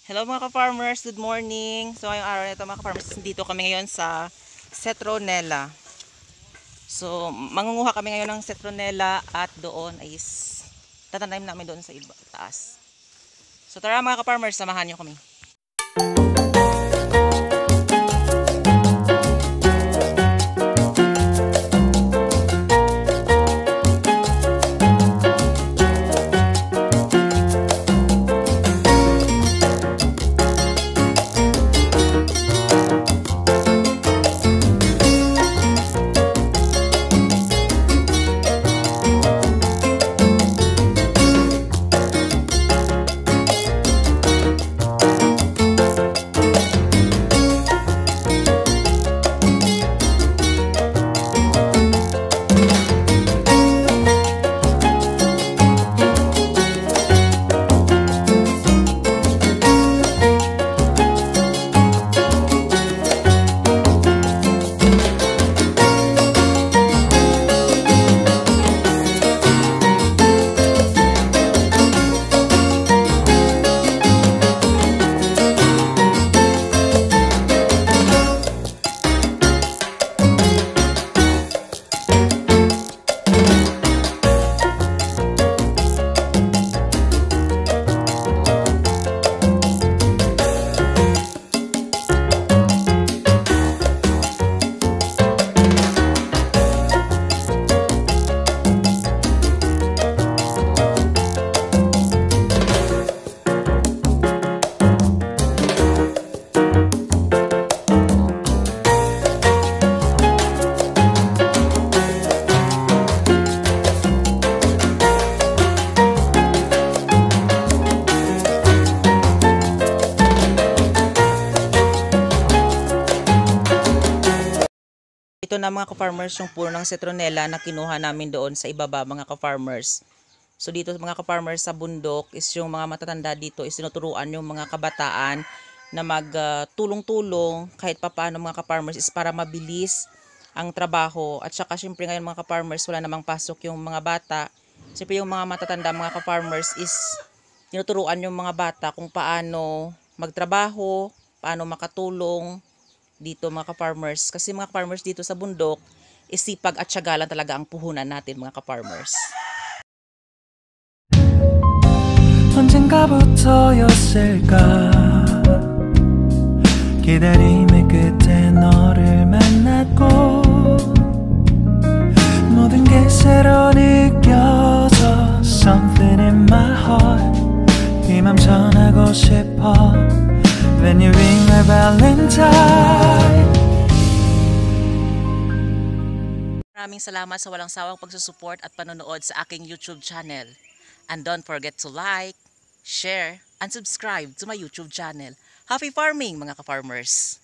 Hello mga ka-farmers, good morning. So ngayong araw nito mga ka-farmers, dito kami ngayon sa citronella. So mangunguha kami ngayon ng citronella at doon ay tatanim namin doon sa taas. So tara mga ka-farmers, samahan niyo kami. Ito na mga ka-farmers yung puno ng citronella na kinuha namin doon sa ibaba mga ka-farmers. So dito mga ka-farmers sa bundok is yung mga matatanda dito is tinuturuan yung mga kabataan na magtulong-tulong kahit papaano mga ka-farmers is para mabilis ang trabaho. At saka syempre ngayon mga ka-farmers wala namang pasok yung mga bata. Syempre yung mga matatanda mga ka-farmers is tinuturuan yung mga bata kung paano magtrabaho, paano makatulong dito mga ka-farmers. Kasi mga ka-farmers dito sa bundok, isipag at siyagalan talaga ang puhunan natin mga ka-farmers. 언젠가부터였을까 기다림의 끝에 너를 만났고 모든 게 새로 느껴져 Something in my heart 이 맘 전하고 싶어 When you ring my valentine. Maraming salamat sa walang sawang pagsusupport at panonood sa aking YouTube channel. And don't forget to like, share, and subscribe to my YouTube channel. Happy farming mga ka-farmers!